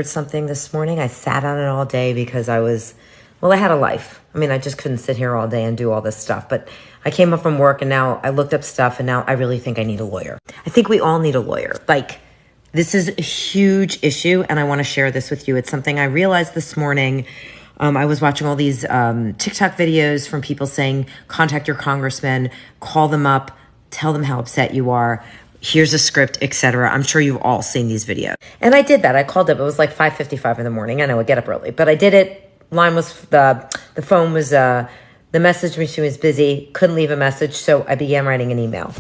Something this morning. I sat on it all day because I had a life. I mean, I just couldn't sit here all day and do all this stuff. But I came up from work and now I looked up stuff and now I really think I need a lawyer. I think we all need a lawyer. Like, this is a huge issue and I want to share this with you. It's something I realized this morning. I was watching all these TikTok videos from people saying, contact your congressman, call them up, tell them how upset you are. Here's a script, etc. I'm sure you've all seen these videos. And I did that. I called up. It was like 5:55 in the morning. I know I get up early, but I did it. The phone was, the message machine was busy. Couldn't leave a message. So I began writing an email.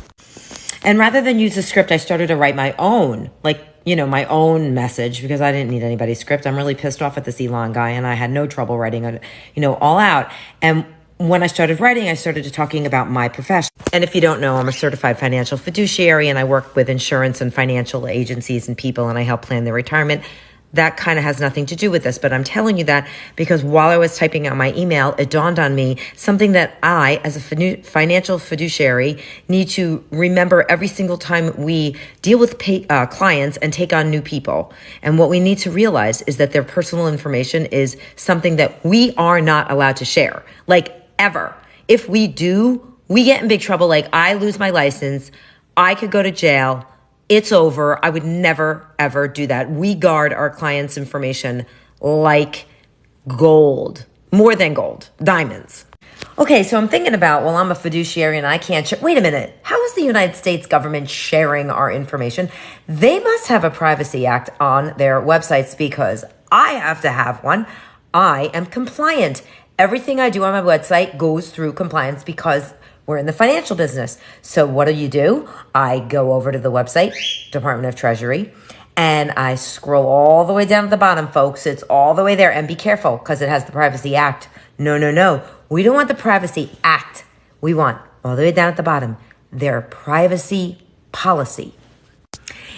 And rather than use a script, I started to write my own, my own message because I didn't need anybody's script. I'm really pissed off at this Elon guy and I had no trouble writing it, all out. And when I started writing, I started talking about my profession. And if you don't know, I'm a certified financial fiduciary and I work with insurance and financial agencies and people and I help plan their retirement. That kind of has nothing to do with this, but I'm telling you that because while I was typing out my email, it dawned on me something that I, as a financial fiduciary, need to remember every single time we deal with clients and take on new people. And what we need to realize is that their personal information is something that we are not allowed to share, ever. If we do, we get in big trouble. I lose my license, I could go to jail. It's over. I would never, ever do that. We guard our clients' information like gold, more than gold, diamonds. Okay, so I'm thinking about, I'm a fiduciary and I can't wait a minute. How is the United States government sharing our information? They must have a Privacy Act on their websites because I have to have one. I am compliant. Everything I do on my website goes through compliance because we're in the financial business. So what do? I go over to the website, Department of Treasury, and I scroll all the way down to the bottom, folks. It's all the way there. And be careful because it has the Privacy Act. No. We don't want the Privacy Act. We want, all the way down at the bottom, their privacy policy.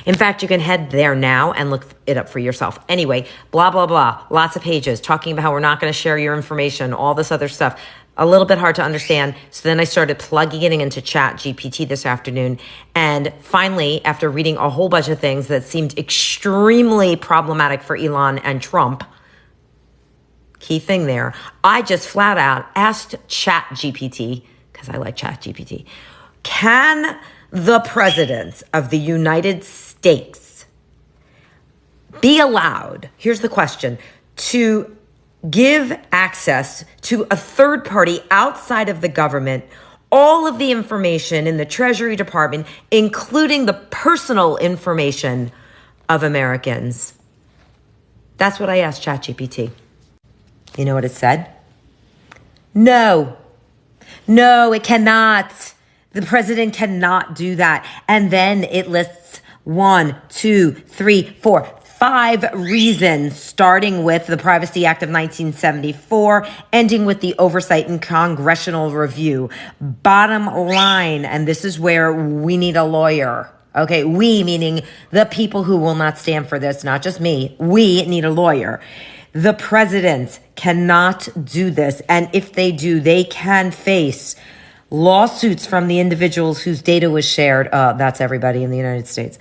In fact, you can head there now and look it up for yourself. Anyway, blah, blah, blah. Lots of pages talking about how we're not going to share your information, all this other stuff. A little bit hard to understand. So then I started plugging it into Chat GPT this afternoon. And finally, after reading a whole bunch of things that seemed extremely problematic for Elon and Trump, key thing there, I just flat out asked Chat GPT, because I like Chat GPT, can the president of the United States be allowed, here's the question, to give access to a third party outside of the government all of the information in the Treasury Department, including the personal information of Americans? That's what I asked ChatGPT. You know what it said? No, it cannot. The president cannot do that. And then it lists 1, 2, 3, 4, 5 reasons, starting with the Privacy Act of 1974, ending with the Oversight and Congressional Review. Bottom line, and this is where we need a lawyer. Okay, we meaning the people who will not stand for this, not just me. We need a lawyer. The president cannot do this. And if they do, they can face lawsuits from the individuals whose data was shared. That's everybody in the United States.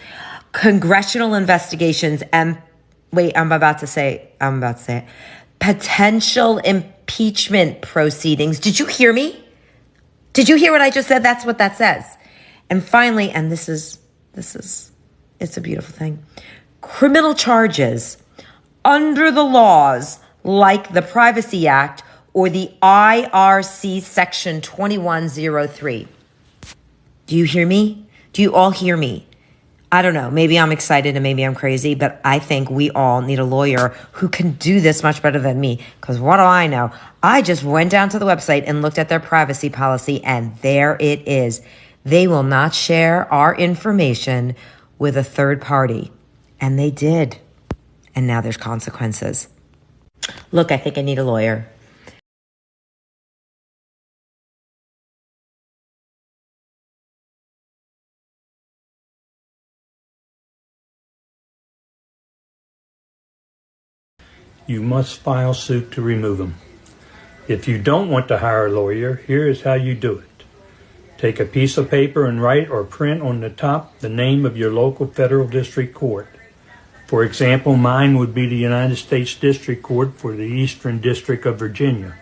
Congressional investigations and I'm about to say it. Potential impeachment proceedings. Did you hear me? Did you hear what I just said? That's what that says. And finally, and this is, it's a beautiful thing. Criminal charges under the laws like the Privacy Act or the IRC Section 2103. Do you hear me? Do you all hear me? I don't know. Maybe I'm excited and maybe I'm crazy, but I think we all need a lawyer who can do this much better than me. Because what do I know? I just went down to the website and looked at their privacy policy, and there it is. They will not share our information with a third party. And they did. And now there's consequences. Look, I think I need a lawyer. You must file suit to remove them. If you don't want to hire a lawyer, here is how you do it. Take a piece of paper and write or print on the top the name of your local federal district court. For example, mine would be the United States District Court for the Eastern District of Virginia.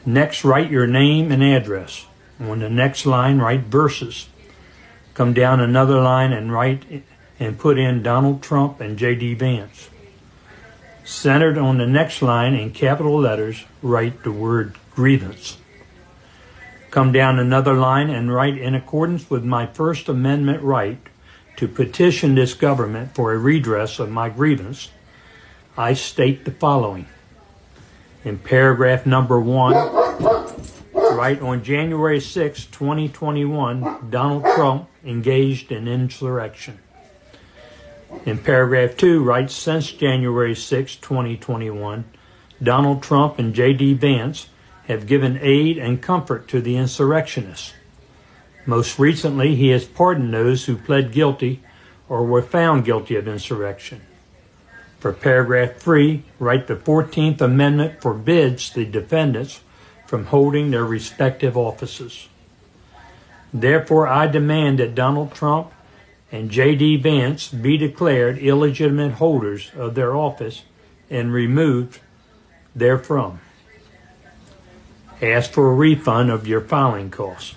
Next, write your name and address. On the next line, write verses. Come down another line and write and put in Donald Trump and J.D. Vance. Centered on the next line in capital letters, write the word grievance. Come down another line and write, in accordance with my First Amendment right to petition this government for a redress of my grievance, I state the following. In paragraph number 1, write, on January 6, 2021, Donald Trump engaged in insurrection. In paragraph 2, write, since January 6, 2021, Donald Trump and J.D. Vance have given aid and comfort to the insurrectionists. Most recently, he has pardoned those who pled guilty or were found guilty of insurrection. For paragraph 3, write, the 14th Amendment forbids the defendants from holding their respective offices. Therefore, I demand that Donald Trump and J.D. Vance be declared illegitimate holders of their office and removed therefrom. Ask for a refund of your filing costs.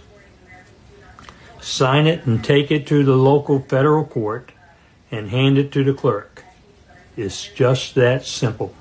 Sign it and take it to the local federal court and hand it to the clerk. It's just that simple.